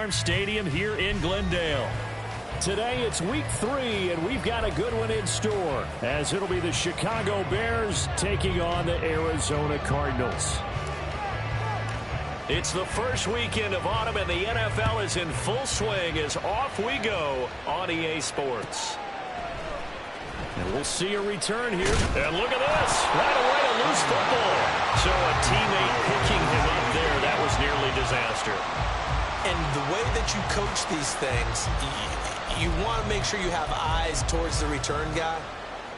Farm Stadium here in Glendale. Today it's week 3, and we've got a good one in store, as it'll be the Chicago Bears taking on the Arizona Cardinals. It's the first weekend of autumn, and the NFL is in full swing as off we go on EA Sports. And we'll see a return here. And look at this. Right away, a loose football. So a teammate picking him up there. That was nearly disaster. And the way that you coach these things, you want to make sure you have eyes towards the return guy,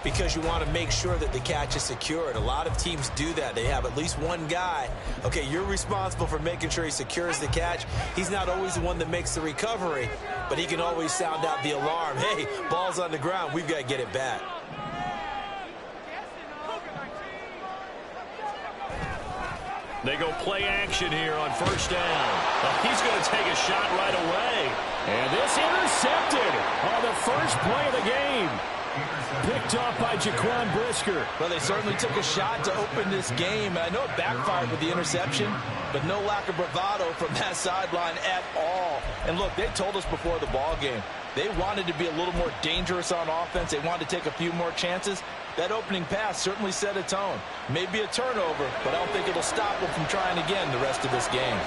because you want to make sure that the catch is secured. A lot of teams do that. They have at least one guy. Okay, you're responsible for making sure he secures the catch. He's not always the one that makes the recovery, but he can always sound out the alarm. Hey, ball's on the ground. We've got to get it back. They go play action here on first down. He's going to take a shot right away. And this intercepted on the first play of the game. Picked off by Jaquan Brisker. Well, they certainly took a shot to open this game. I know it backfired with the interception, but no lack of bravado from that sideline at all. And look, they told us before the ball game, they wanted to be a little more dangerous on offense. They wanted to take a few more chances. That opening pass certainly set a tone. Maybe a turnover, but I don't think it'll stop them from trying again the rest of this game.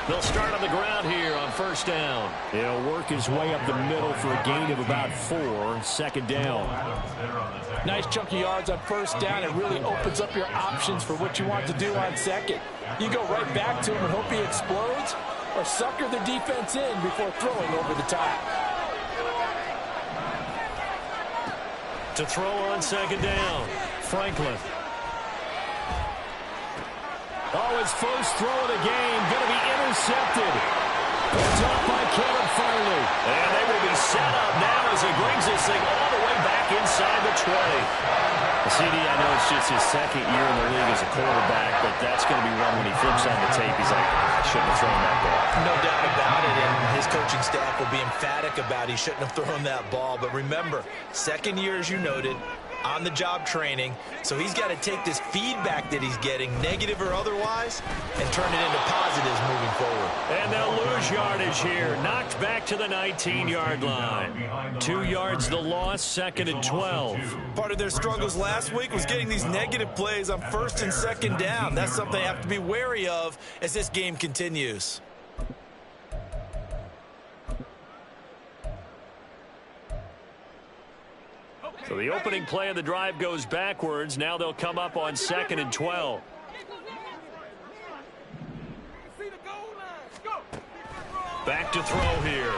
They'll start on the ground here on first down. He'll work his way up the middle for a gain of about 4. Second down. Nice chunky yards on first down. It really opens up your options for what you want to do on second. You go right back to him and hope he explodes, or sucker the defense in before throwing over the top. To throw on second down, Franklin. Oh, his first throw of the game going to be intercepted. Picked up by Caleb Farley. And they will be set up now as he brings this thing all the way back inside the 20. CD, I know it's just his second year in the league as a quarterback, but that's going to be one when he flips on the tape. He's like, I shouldn't have thrown that ball. No doubt about it, and his coaching staff will be emphatic about he shouldn't have thrown that ball. But remember, second year, as you noted, on-the-job training, so he's got to take this feedback that he's getting, negative or otherwise, and turn it into positives moving forward. And they'll lose yardage here. Knocked back to the 19-yard line. 2 yards the loss, second and 12. Part of their struggles last week was getting these negative plays on first and second down. That's something they have to be wary of as this game continues. So the opening play of the drive goes backwards. Now they'll come up on second and 12. Back to throw here.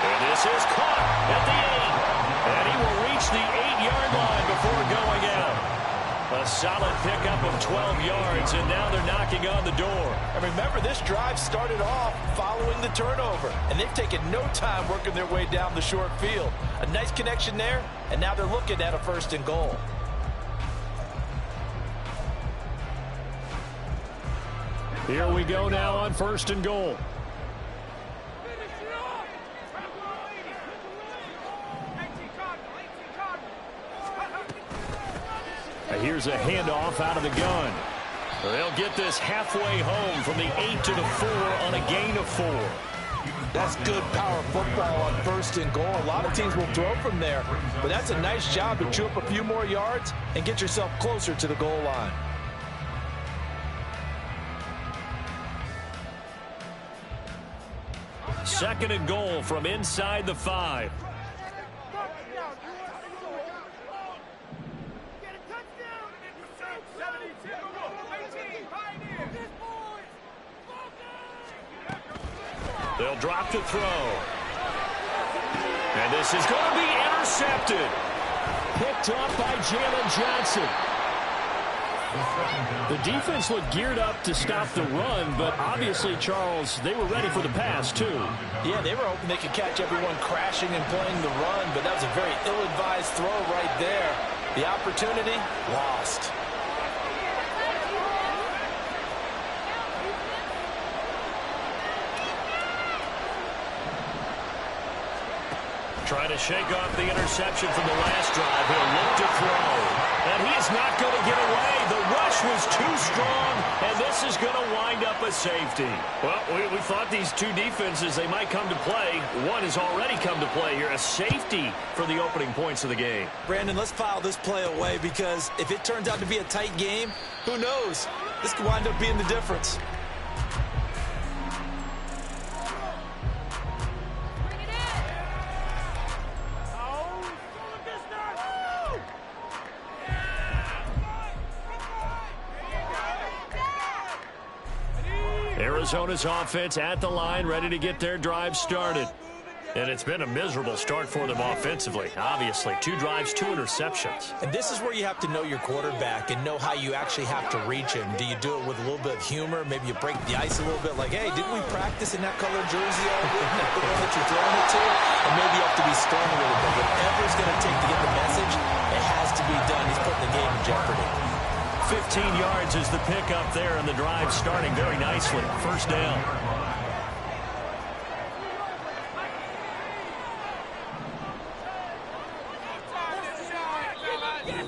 And this is caught at the 8. And he will reach the 8-yard line before going out. A solid pickup of 12 yards, and now they're knocking on the door. And remember, this drive started off following the turnover, and they've taken no time working their way down the short field. A nice connection there, and now they're looking at a first and goal. Here we go now on first and goal. Here's a handoff out of the gun. They'll get this halfway home from the 8 to the 4 on a gain of 4. That's good power football on first and goal. A lot of teams will throw from there, but that's a nice job to chew up a few more yards and get yourself closer to the goal line. Second and goal from inside the 5. They'll drop to throw. And this is going to be intercepted. Picked up by Jalen Johnson. The defense looked geared up to stop the run, but obviously, Charles, they were ready for the pass, too. Yeah, they were hoping they could catch everyone crashing and playing the run, but that was a very ill-advised throw right there. The opportunity, lost. Trying to shake off the interception from the last drive. He'll look to throw. And he is not going to get away. The rush was too strong, and this is going to wind up a safety. Well, we thought these two defenses, they might come to play. One has already come to play here. A safety for the opening points of the game. Brandon, let's file this play away because if it turns out to be a tight game, who knows? This could wind up being the difference. Arizona's offense at the line, ready to get their drive started. And it's been a miserable start for them offensively, obviously. 2 drives, 2 interceptions. And this is where you have to know your quarterback and know how you actually have to reach him. Do you do it with a little bit of humor? Maybe you break the ice a little bit like, hey, didn't we practice in that color jersey all week? Not the one that you're throwing it to? And maybe you have to be stern a little bit. Whatever it's going to take to get the message, it has to be done. He's putting the game in jeopardy. 15 yards is the pickup there, and the drive starting very nicely. First down.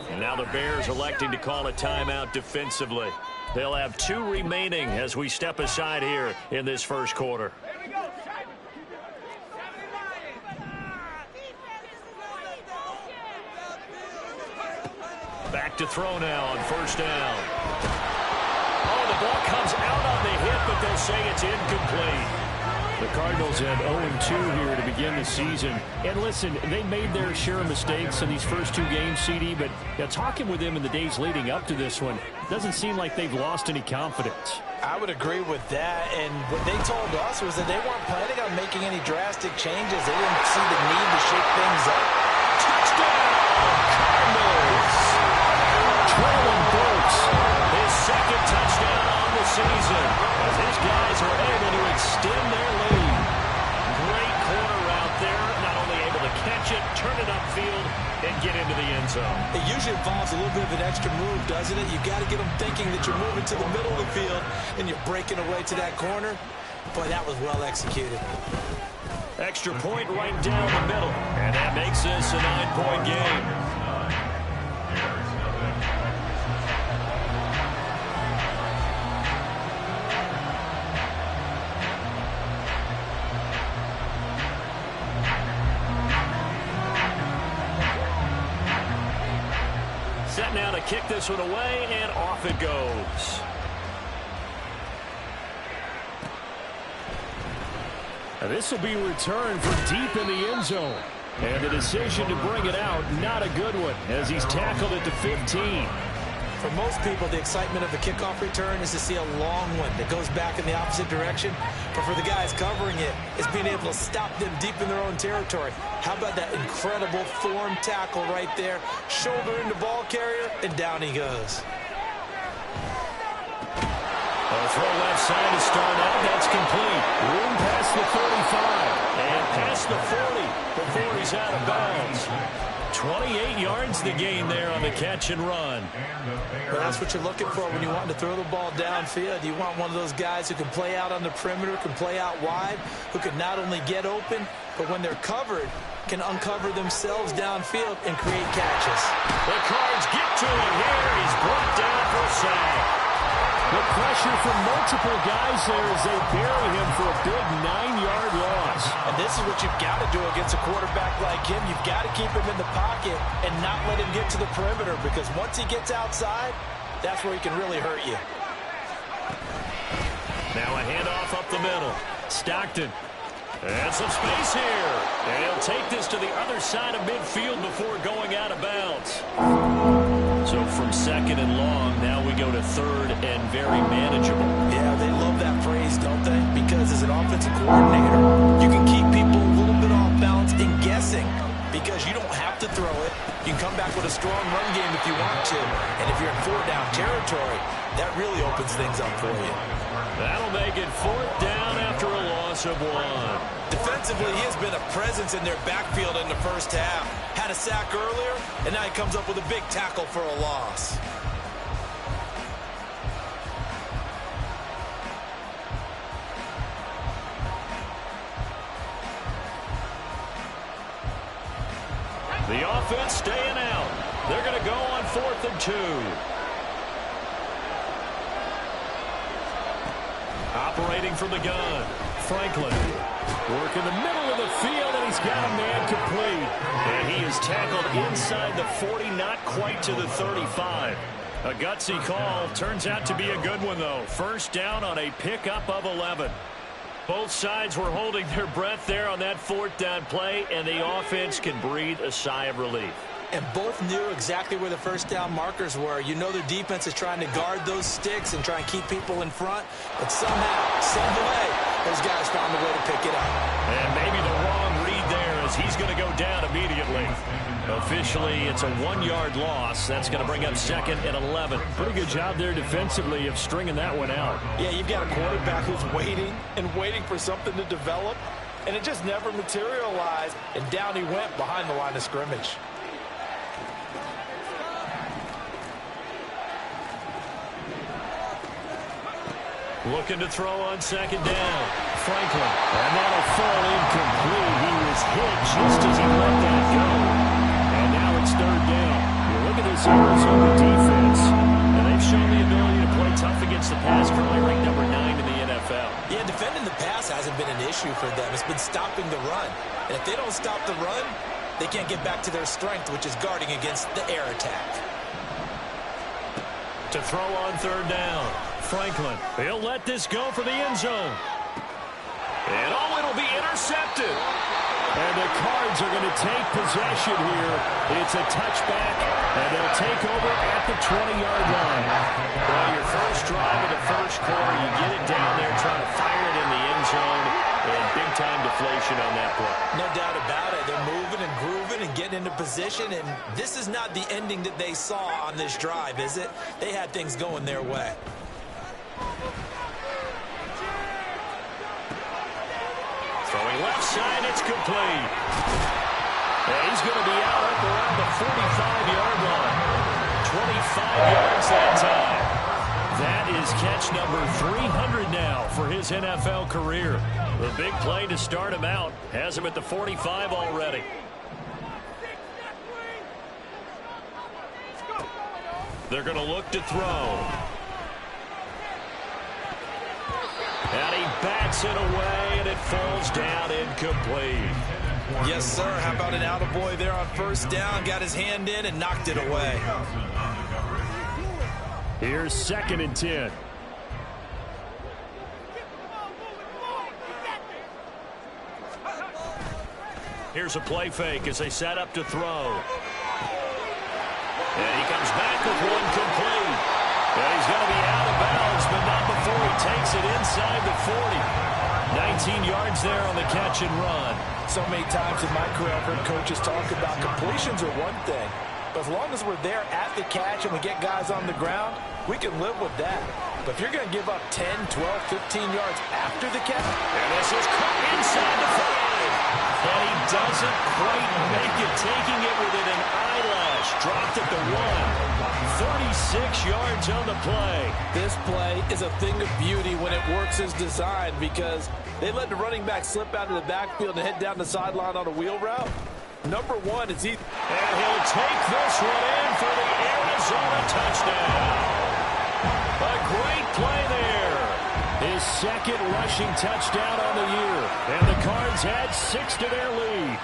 And now the Bears electing to call a timeout defensively. They'll have 2 remaining as we step aside here in this first quarter. Back to throw now on first down. Oh, the ball comes out on the hit, but they'll say it's incomplete. The Cardinals had 0-2 here to begin the season. And listen, they made their share of mistakes in these first 2 games, CD, but talking with them in the days leading up to this one, doesn't seem like they've lost any confidence. I would agree with that, and what they told us was that they weren't planning on making any drastic changes. They didn't see the need to shake things up. Touchdown, Cardinals! Traylon Burks, his second touchdown on the season, as his guys are able to extend their lead. Great corner route there, not only able to catch it, turn it upfield, and get into the end zone. It usually involves a little bit of an extra move, doesn't it? You got to get them thinking that you're moving to the middle of the field, and you're breaking away to that corner. Boy, that was well executed. Extra point right down the middle, and that makes this a 9-point game. Set now to kick this one away, and off it goes. This will be returned from deep in the end zone. And the decision to bring it out, not a good one, as he's tackled at the 15. For most people, the excitement of the kickoff return is to see a long one that goes back in the opposite direction. But for the guys covering it, it's being able to stop them deep in their own territory. How about that incredible form tackle right there? Shoulder into ball carrier, and down he goes. Throw left side to start out. That's complete. Room past the 35. And past the 40 before he's out of bounds. 28 yards the gain there on the catch and run. Well, that's what you're looking for when you want to throw the ball downfield. You want one of those guys who can play out on the perimeter, can play out wide, who can not only get open, but when they're covered, can uncover themselves downfield and create catches. The Cards get to him here. He's brought down for a sack. The pressure from multiple guys there as they bury him for a big 9-yard loss. And this is what you've got to do against a quarterback like him. You've got to keep him in the pocket and not let him get to the perimeter, because once he gets outside, that's where he can really hurt you. Now a handoff up the middle. Stockton. And some space here. And he'll take this to the other side of midfield before going out of bounds. So from second and long, now we go to third and very manageable. Yeah, they love that phrase, don't they? Because as an offensive coordinator, you can keep people a little bit off balance and guessing, because you don't have to throw it. You can come back with a strong run game if you want to. And if you're in 4-down territory, that really opens things up for you. That'll make it 4th down after a loss of 1. Defensively, he has been a presence in their backfield in the first half. Had a sack earlier, and now he comes up with a big tackle for a loss. offense staying out. They're going to go on 4th and 2. Operating from the gun, Franklin. Work in the middle of the field, and he's got a man complete. And he is tackled inside the 40, not quite to the 35. A gutsy call. Turns out to be a good one, though. First down on a pickup of 11. Both sides were holding their breath there on that 4th down play, and the offense can breathe a sigh of relief. And both knew exactly where the first down markers were. You know their defense is trying to guard those sticks and try and keep people in front. But somehow, some way, those guys found a way to pick it up. And maybe the wrong read there as he's going to go down immediately. Officially, it's a 1-yard loss. That's going to bring up 2nd and 11. Pretty good job there defensively of stringing that one out. Yeah, you've got a quarterback who's waiting and waiting for something to develop, and it just never materialized, and down he went behind the line of scrimmage. Looking to throw on 2nd down. Franklin. And that'll fall incomplete. He was hit just as he let that go. And now it's 3rd down. Well, look at this Arizona defense. And they've shown the ability to play tough against the pass, currently ranked number 9 in the NFL. Yeah, defending the pass hasn't been an issue for them. It's been stopping the run. And if they don't stop the run, they can't get back to their strength, which is guarding against the air attack. To throw on 3rd down. Franklin. He'll let this go for the end zone. And it'll be intercepted. And the Cards are going to take possession here. It's a touchback, and they'll take over at the 20-yard line. Well, your first drive of the first quarter, you get it down there, trying to fire it in the end zone, and big-time deflation on that play. No doubt about it. They're moving and grooving and getting into position, and this is not the ending that they saw on this drive, is it? They had things going their way. Throwing left side, it's complete. And he's going to be out up around the 45-yard line. 25 yards that time. That is catch number 300 now for his NFL career. The big play to start him out has him at the 45 already. They're going to look to throw. And he bats it away, and it falls down incomplete. Yes, sir. How about an attaboy there on 1st down? Got his hand in and knocked it away. Here's 2nd and 10. Here's a play fake as they set up to throw. And he comes back with one complete. And he's going to be out of bounds, but not before he takes it inside the 40. 19 yards there on the catch and run. So many times in my career I've heard coaches talk about completions are one thing, but as long as we're there at the catch and we get guys on the ground, we can live with that. But if you're going to give up 10, 12, 15 yards after the catch. And this is cut inside the 5. And he doesn't quite make it, taking it within an eyelash. Dropped at the 1. 36 yards on the play. This play is a thing of beauty when it works as designed, because they let the running back slip out of the backfield and head down the sideline on a wheel route. Number 1 is he. And he'll take this one in for the Arizona touchdown. A great play there. His 2nd rushing touchdown on the year. And the Cards add 6 to their lead.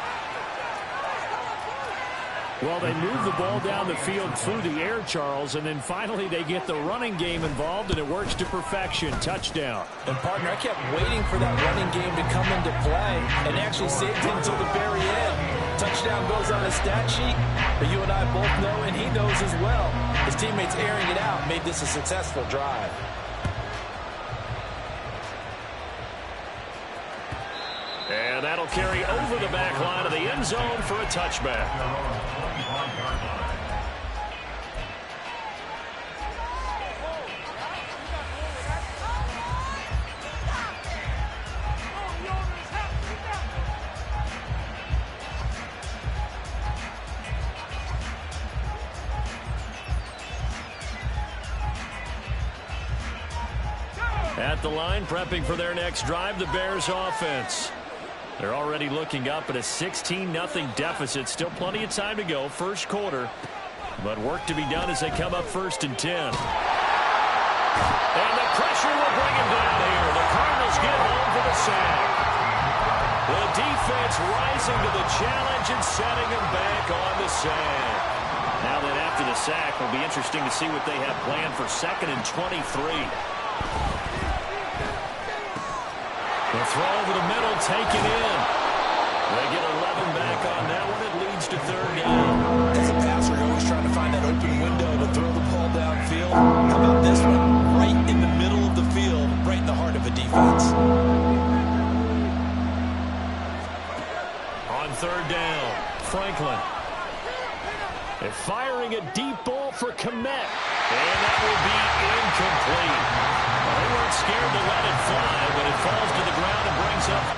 Well, they move the ball down the field through the air, Charles, and then finally they get the running game involved, and it works to perfection. Touchdown. And, partner, I kept waiting for that running game to come into play and actually saved it until the very end. Touchdown goes on his stat sheet, but you and I both know, and he knows as well, his teammates airing it out made this a successful drive. And that'll carry over the back line of the end zone for a touchback. At the line, prepping for their next drive, the Bears offense. They're already looking up at a 16-0 deficit. Still plenty of time to go. First quarter. But work to be done as they come up 1st and 10. And the pressure will bring him down here. The Cardinals get home for the sack. The defense rising to the challenge and setting him back on the sack. Now then, after the sack, it'll be interesting to see what they have planned for 2nd and 23. The throw over the middle, taken in. They get 11 back on that one. It leads to 3rd down. As a passer, you're always trying to find that open window to throw the ball downfield. How about this one? Right in the middle of the field, right in the heart of a defense. On 3rd down, Franklin. They're firing a deep ball for Kmet. And that will be incomplete. Well, they weren't scared to let it fly, but it falls to the ground and brings up.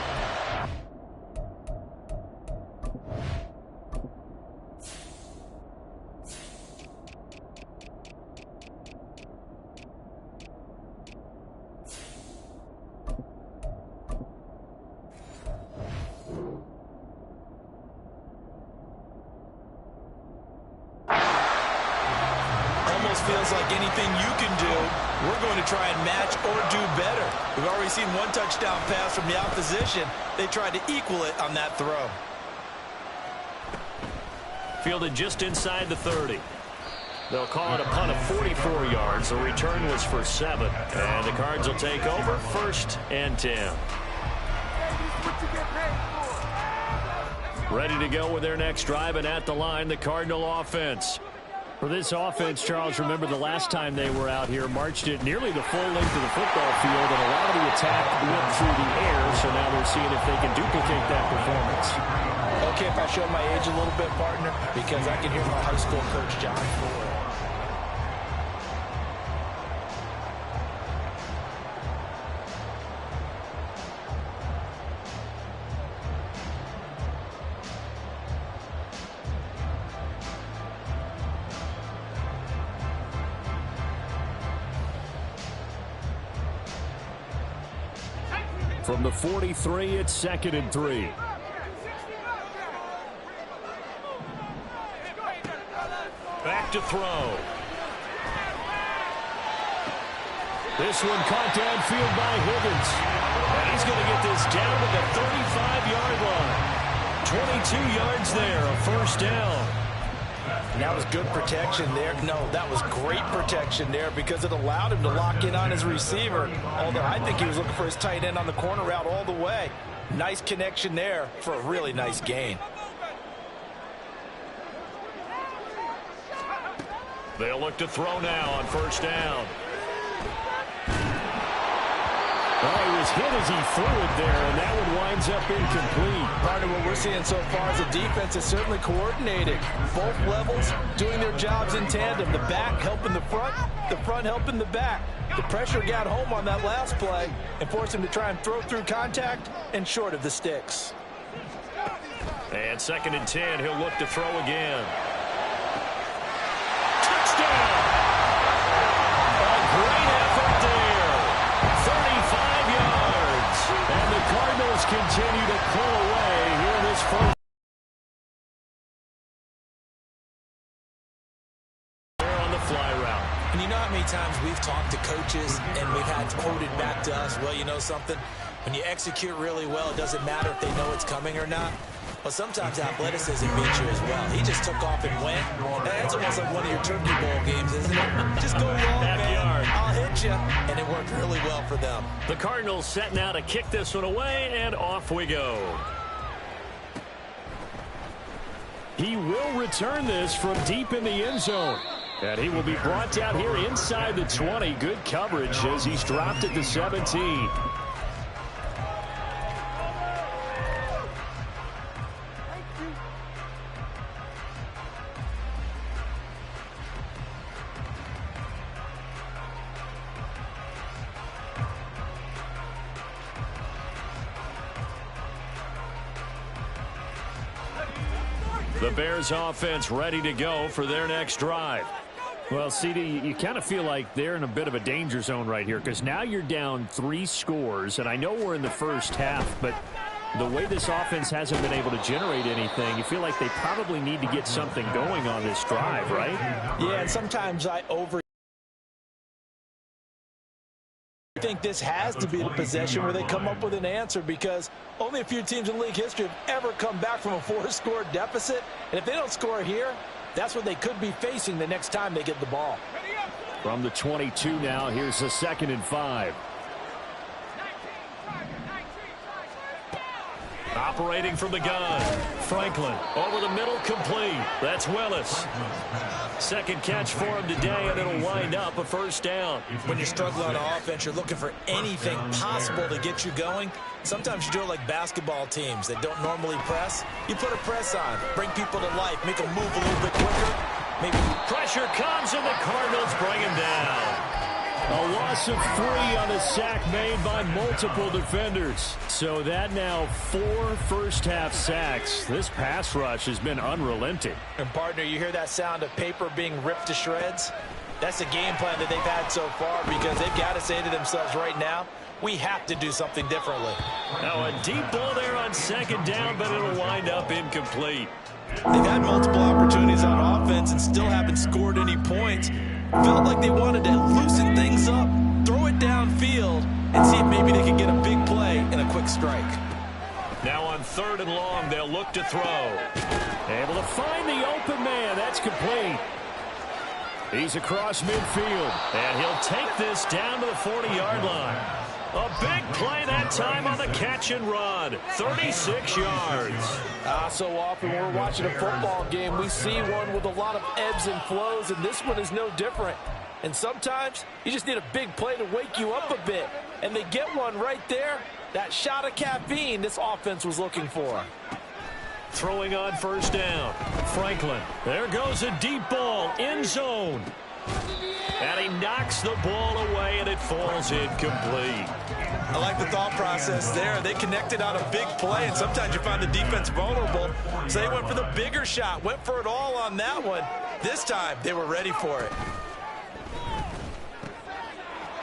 Feels like anything you can do, we're going to try and match or do better. We've already seen one touchdown pass from the opposition. They tried to equal it on that throw. Fielded just inside the 30. They'll call it a punt of 44 yards. The return was for 7. And the Cards will take over 1st and 10. Ready to go with their next drive, and at the line, the Cardinal offense. For this offense, Charles, remember the last time they were out here, marched it nearly the full length of the football field, and a lot of the attack went through the air, so now they're seeing if they can duplicate that performance. Okay, if I show my age a little bit, partner, because I can hear my high school coach, John Ford. From the 43, it's 2nd and 3. Back to throw. This one caught downfield by Higgins. And he's going to get this down to the 35-yard line. 22 yards there, a 1st down. And that was good protection there. No, that was great protection there because it allowed him to lock in on his receiver. Although I think he was looking for his tight end on the corner route all the way. Nice connection there for a really nice gain. They'll look to throw now on 1st down. Oh, he was hit as he threw it there, and that one winds up incomplete. Part of what we're seeing so far is the defense is certainly coordinated. Both levels doing their jobs in tandem. The back helping the front helping the back. The pressure got home on that last play and forced him to try and throw through contact and short of the sticks. And 2nd and 10, he'll look to throw again. Touchdown! A great effort there. 35 yards. And the Cardinals continue to pull away here in this first. They're on the fly route. And you know how many times we've talked to coaches and we've had quoted back to us, well, you know something? When you execute really well, it doesn't matter if they know it's coming or not. Well, sometimes athleticism beats you as well. He just took off and went. That's almost like one of your Turkey Bowl games, isn't it? Just go long, man. I'll hit you. And it worked really well for them. The Cardinals set now to kick this one away, and off we go. He will return this from deep in the end zone. And he will be brought down here inside the 20. Good coverage as he's dropped at the 17. The Bears offense ready to go for their next drive. Well, CD, you kind of feel like they're in a bit of a danger zone right here because now you're down 3 scores, and I know we're in the first half, but The way this offense hasn't been able to generate anything, you feel like they probably need to get something going on this drive, right? Yeah, and sometimes I think this has to be the possession where they come up with an answer, because only a few teams in league history have ever come back from a 4-score deficit. And if they don't score here, that's what they could be facing the next time they get the ball. From the 22 now, here's the 2nd and 5. Operating from the gun. Franklin over the middle, complete. That's Willis. Second catch for him today, and it'll wind up a first down. When you struggle on offense, you're looking for anything possible to get you going. Sometimes you do it like basketball teams that don't normally press. You put a press on, bring people to life, make them move a little bit quicker. Maybe pressure comes, and the Cardinals bring him down. A loss of 3 on a sack made by multiple defenders. So that now 4 first-half sacks. This pass rush has been unrelenting. And, partner, you hear that sound of paper being ripped to shreds? That's the game plan that they've had so far, because they've got to say to themselves right now, we have to do something differently. Now a deep ball there on 2nd down, but it'll wind up incomplete. They've had multiple opportunities on offense and still haven't scored any points. Felt like they wanted to loosen things up, throw it downfield, and see if maybe they could get a big play and a quick strike. Now on 3rd and long, they'll look to throw. Able to find the open man. That's complete. He's across midfield, and he'll take this down to the 40-yard line. A big play that time on the catch and run. 36 yards. So often when we're watching a football game, we see one with a lot of ebbs and flows, and this one is no different. And sometimes you just need a big play to wake you up a bit. And they get one right there. That shot of caffeine this offense was looking for. Throwing on 1st down. Franklin. There goes a deep ball. End zone. And he knocks the ball away, and it falls incomplete. I like the thought process there. They connected on a big play, and sometimes you find the defense vulnerable. So they went for the bigger shot, went for it all on that one. This time, they were ready for it.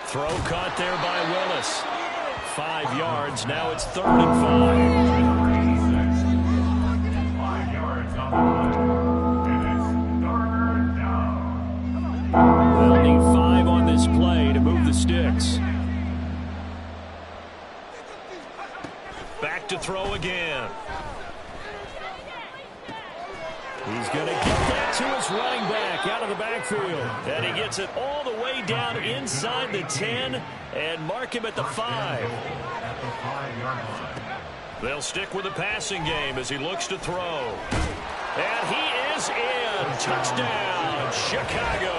Throw caught there by Willis. 5 yards. Now it's 3rd and 5. They'll need 5 on this play to move the sticks. Back to throw again. He's going to get that to his running back out of the backfield. And he gets it all the way down inside the 10 and mark him at the 5. They'll stick with the passing game as he looks to throw. And he is in. Touchdown, Chicago.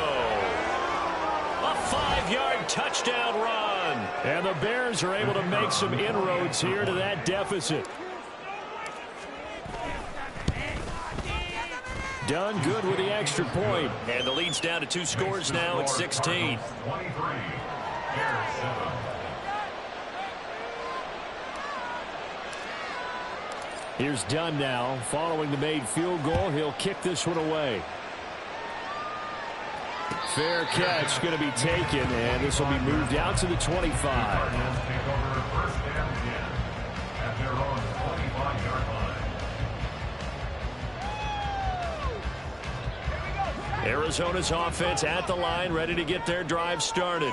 A 5-yard touchdown run. And the Bears are able to make some inroads here to that deficit. Done good with the extra point. And the lead's down to 2 scores now at 16. Here's Dunn now. Following the made field goal, he'll kick this one away. Fair catch going to be taken, and this will be moved out to the 25. Arizona's offense at the line, ready to get their drive started.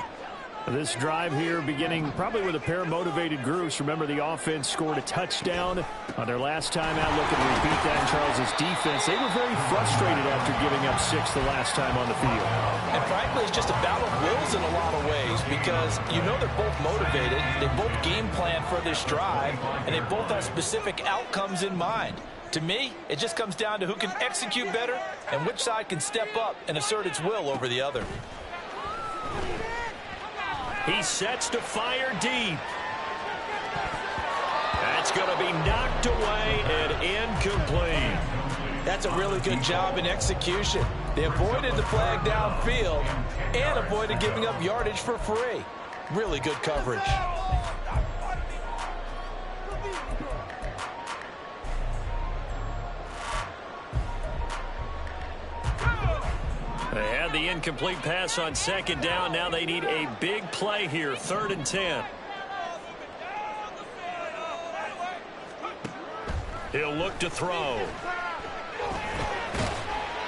This drive here beginning probably with a pair of motivated groups. Remember, the offense scored a touchdown on their last time out. Looking to repeat that in Charles's defense. They were very frustrated after giving up 6 the last time on the field. And frankly, it's just a battle of wills in a lot of ways, because you know they're both motivated. They both game plan for this drive, and they both have specific outcomes in mind. To me, it just comes down to who can execute better and which side can step up and assert its will over the other. He sets to fire deep. That's going to be knocked away and incomplete. That's a really good job in execution. They avoided the flag downfield and avoided giving up yardage for free. Really good coverage. They had the incomplete pass on 2nd down. Now they need a big play here, 3rd and 10. He'll look to throw.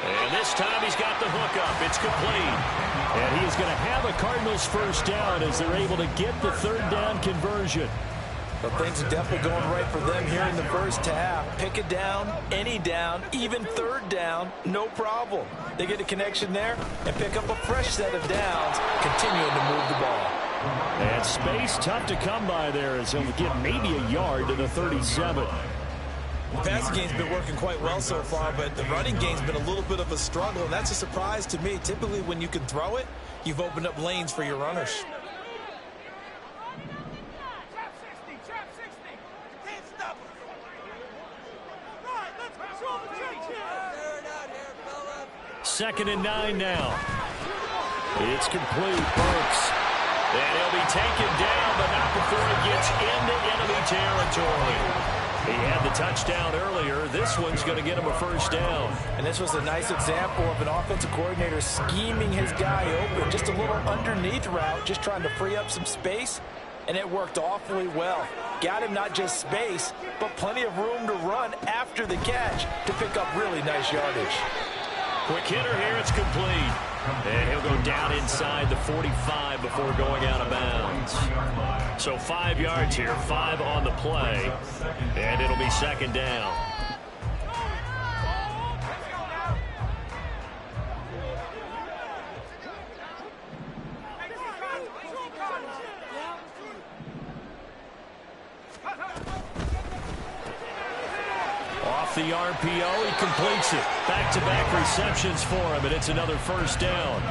And this time he's got the hook up. It's complete. And he is going to have a Cardinals first down as they're able to get the third down conversion. Well, things are definitely going right for them here in the first half. Pick it down, any down, even third down, no problem. They get a connection there and pick up a fresh set of downs, continuing to move the ball. And space tough to come by there as he'll get maybe a yard to the 37. The passing game's been working quite well so far, but the running game's been a little bit of a struggle, and that's a surprise to me. Typically, when you can throw it, you've opened up lanes for your runners. Second and 9 now. It's complete. Burks. And he'll be taken down, but not before he gets into enemy territory. He had the touchdown earlier. This one's going to get him a first down. And this was a nice example of an offensive coordinator scheming his guy open. Just a little underneath route, just trying to free up some space. And it worked awfully well. Got him not just space, but plenty of room to run after the catch to pick up really nice yardage. Quick hitter here. It's complete. And he'll go down inside the 45 before going out of bounds. So 5 yards here, 5 on the play. And it'll be second down. Off the RPO, he completes it. Back-to-back receptions for him, and it's another first down.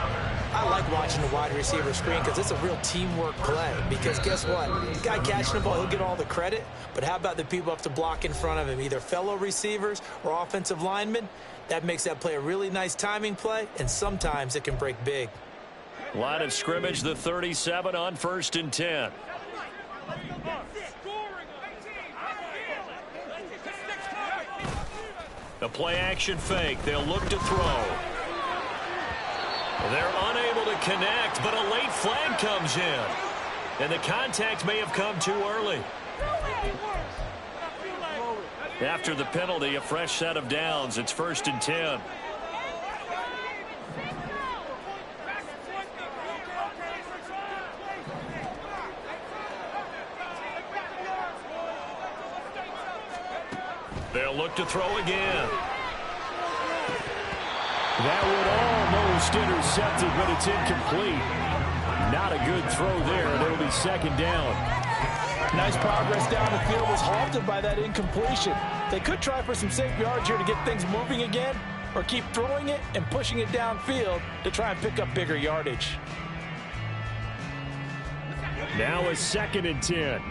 I like watching the wide receiver screen because it's a real teamwork play. Because guess what? The guy catching the ball, he'll get all the credit. But how about the people up to block in front of him, either fellow receivers or offensive linemen? That makes that play a really nice timing play, and sometimes it can break big. Line of scrimmage, the 37 on 1st and 10. A play-action fake. They'll look to throw. They're unable to connect, but a late flag comes in. And the contact may have come too early. After the penalty, a fresh set of downs. It's 1st and 10. They'll look to throw again. That would almost intercept it, but it's incomplete. Not a good throw there, and it'll be second down. Nice progress down the field was halted by that incompletion. They could try for some safe yards here to get things moving again, or keep throwing it and pushing it downfield to try and pick up bigger yardage. Now a 2nd and 10.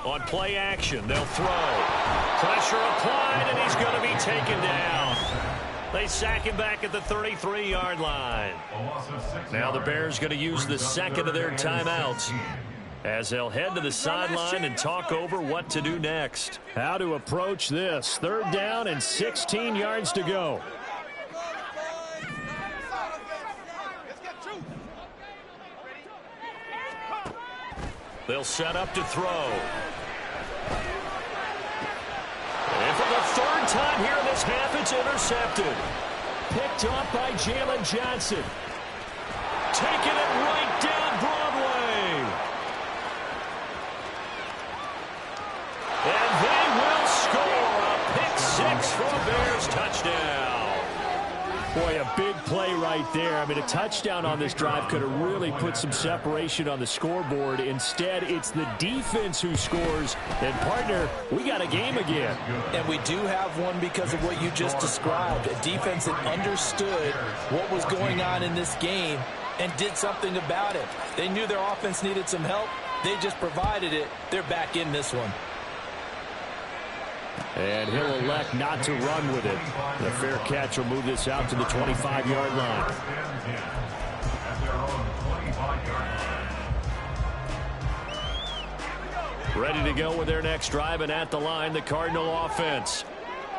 On play action, they'll throw. Pressure applied, and he's going to be taken down. They sack him back at the 33-yard line. Now the Bears going to use the second of their timeouts as they'll head to the sideline and talk over what to do next. How to approach this. 3rd down and 16 yards to go. They'll set up to throw. And for the 3rd time here in this half, it's intercepted. Picked off by Jalen Johnson. Taking it right down Broadway. And they will score a pick 6 for a Bears touchdown. Boy, a big play right there. I mean, a touchdown on this drive could have really put some separation on the scoreboard. Instead, it's the defense who scores. And, partner, we got a game again. And we do have one because of what you just described. A defense that understood what was going on in this game and did something about it. They knew their offense needed some help. They just provided it. They're back in this one. And he'll elect not to run with it. The fair catch will move this out to the 25-yard line. Ready to go with their next drive, and at the line, the Cardinal offense.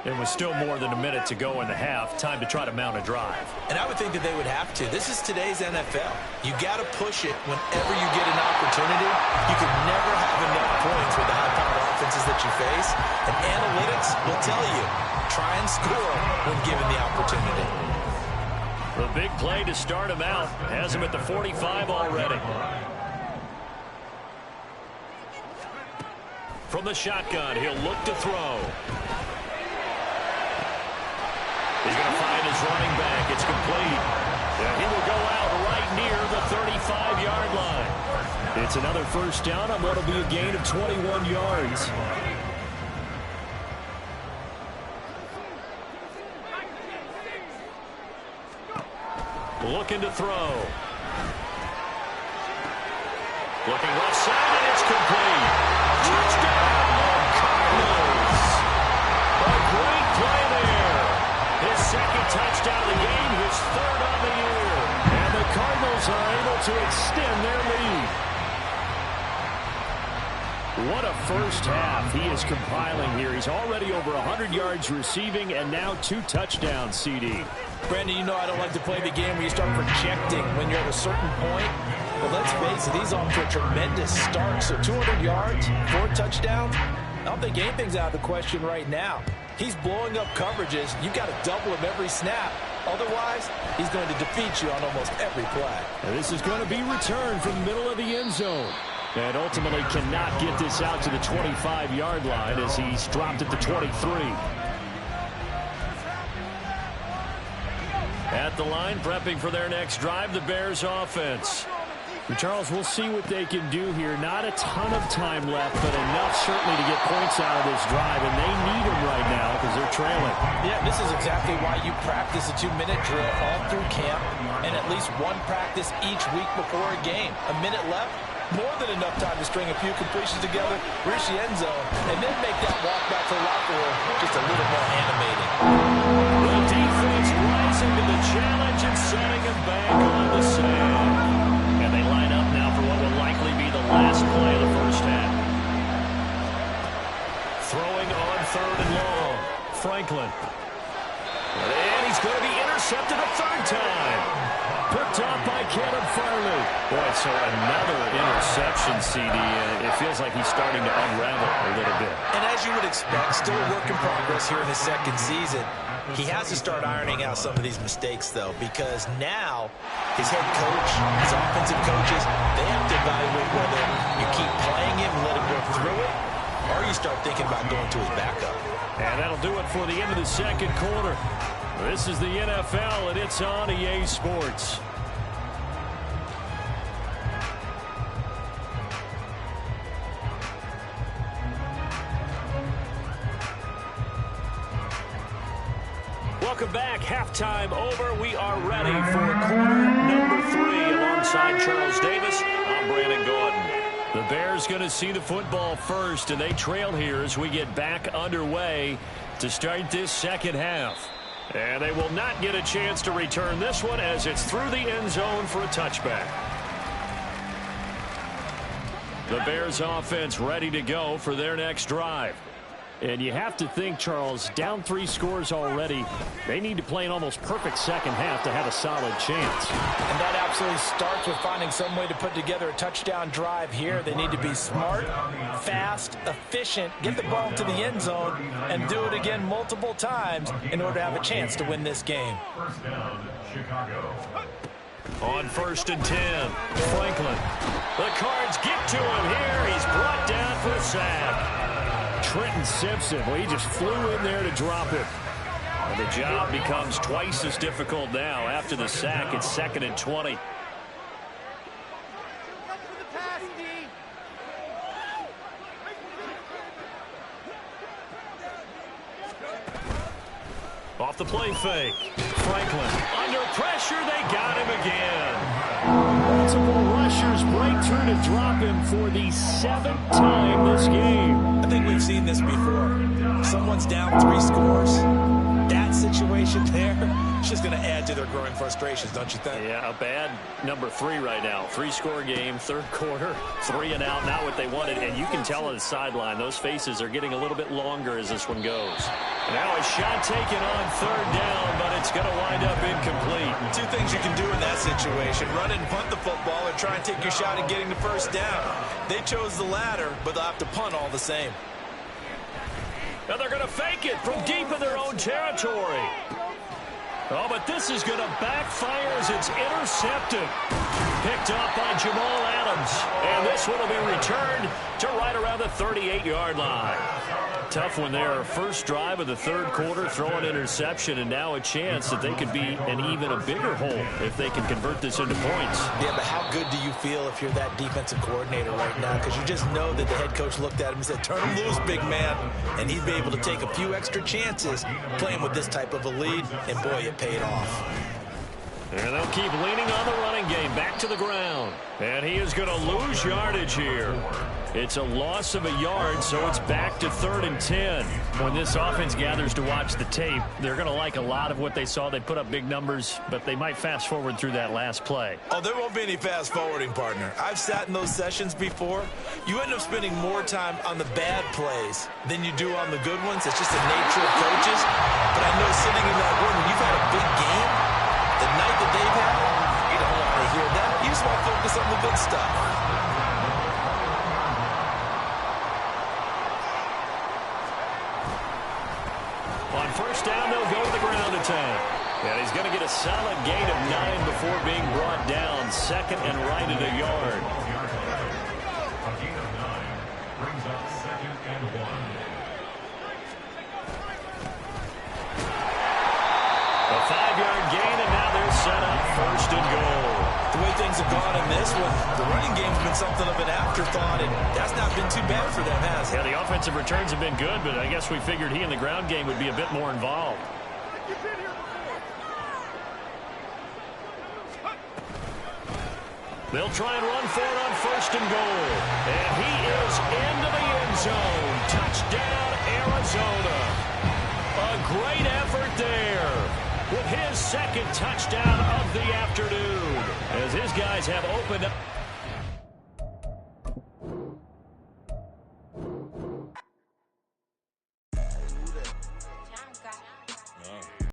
And with still more than a minute to go in the half, time to try to mount a drive. And I would think that they would have to. This is today's NFL. You got to push it whenever you get an opportunity. You can never have enough points with the high-powered offenses that you face. And analytics will tell you, try and score when given the opportunity. The big play to start him out has him at the 45 already. From the shotgun, he'll look to throw. He's going to find his running back. It's complete. And he will go out right near the 35-yard line. It's another first down on what will be a gain of 21 yards. Looking to throw. Looking left side, and it's complete. Touchdown, Cardinals. A great play there. His second touchdown of the game, his third on the year. And the Cardinals are able to extend their lead. What a first half he is compiling here. He's already over 100 yards receiving and now 2 touchdowns, CD. Brandon, you know I don't like to play the game where you start projecting when you're at a certain point. But let's face it, he's off to a tremendous start. So 200 yards, 4 touchdowns. I don't think anything's out of the question right now. He's blowing up coverages. You've got to double him every snap. Otherwise, he's going to defeat you on almost every play. And this is going to be returned from the middle of the end zone. And ultimately cannot get this out to the 25-yard line as he's dropped at the 23. At the line, prepping for their next drive, the Bears offense. And Charles, we'll see what they can do here. Not a ton of time left, but enough certainly to get points out of this drive, and they need them right now because they're trailing. Yeah, this is exactly why you practice a 2-minute drill all through camp and at least one practice each week before a game. A minute left, more than enough time to string a few completions together, reach the end zone, and then make that walk back to the locker room just a little more animated. The defense rising to the challenge and setting him back on the sand. And they line up now for what will likely be the last play of the first half. Throwing on 3rd and long. Franklin. And he's going to be intercepted a 3rd time. Picked off by Caleb Farley. Boy, so another interception, CD. It feels like he's starting to unravel a little bit. And as you would expect, still a work in progress here in his second season. He has to start ironing out some of these mistakes, though, because now his head coach, his offensive coaches, they have to evaluate whether you keep playing him and let him work through it, or you start thinking about going to his backup. And that'll do it for the end of the second quarter. This is the NFL, and it's on EA Sports. Welcome back. Halftime over. We are ready for quarter number 3 alongside Charles Davis. I'm Brandon Gordon. The Bears going to see the football first, and they trail here as we get back underway to start this second half. And they will not get a chance to return this one as it's through the end zone for a touchback. The Bears offense ready to go for their next drive. And you have to think, Charles, down 3 scores already. They need to play an almost perfect second half to have a solid chance. And that absolutely starts with finding some way to put together a touchdown drive here. They need to be smart, fast, efficient, get the ball to the end zone, and do it again multiple times in order to have a chance to win this game. First down, Chicago. On 1st and 10, Franklin. The Cards get to him here. He's brought down for a sack. Trenton Simpson, well, he just flew in there to drop it. And the job becomes twice as difficult now after the sack. It's 2nd and 20. Off the play fake. Franklin under pressure. They got him again. Multiple rushers break through to drop him for the 7th time this game. I think we've seen this before. Someone's down 3 scores. That situation there, it's just going to add to their growing frustrations, don't you think? Yeah, a bad number 3 right now. 3-score game, third quarter, 3 and out, not what they wanted. And you can tell on the sideline, those faces are getting a little bit longer as this one goes. Now a shot taken on third down, but it's going to wind up incomplete. Two things you can do in that situation: run and punt the football, or try and take your shot at getting the first down. They chose the latter, but they'll have to punt all the same. Now they're going to fake it from deep in their own territory. Oh, but this is going to backfire as it's intercepted. Picked up by Jamal Adams. And this one will be returned to right around the 38-yard line. Tough one there. First drive of the third quarter, throw an interception, and now a chance that they could be an even a bigger hole if they can convert this into points. Yeah, but how good do you feel if you're that defensive coordinator right now? Because you just know that the head coach looked at him and said, turn him loose, big man. And he'd be able to take a few extra chances playing with this type of a lead, and boy, it paid off. And they'll keep leaning on the running game. Back to the ground. And he is going to lose yardage here. It's a loss of a yard, so it's back to 3rd and 10. When this offense gathers to watch the tape, they're going to like a lot of what they saw. They put up big numbers, but they might fast forward through that last play. Oh, there won't be any fast forwarding, partner. I've sat in those sessions before. You end up spending more time on the bad plays than you do on the good ones. It's just the nature of coaches. But I know sitting in that room, when you've had a big game, the night that they've had, you don't want to hear that. You just want to focus on the good stuff. On first down, they'll go to the ground attack. And he's going to get a solid gain of 9 before being brought down. 2nd and right at a yard. A gain of 9 brings up 2nd and 1. A 5-yard gain, and now they're set up 1st and goal. The way things have gone in this one, the running game's been something of an afterthought, and that's not been too bad for them, has it? Yeah, the offensive returns have been good, but I guess we figured he in the ground game would be a bit more involved. They'll try and run for it on 1st and goal. And he is into the end zone. Touchdown, Arizona. A great effort there with his 2nd touchdown of the afternoon, as his guys have opened up.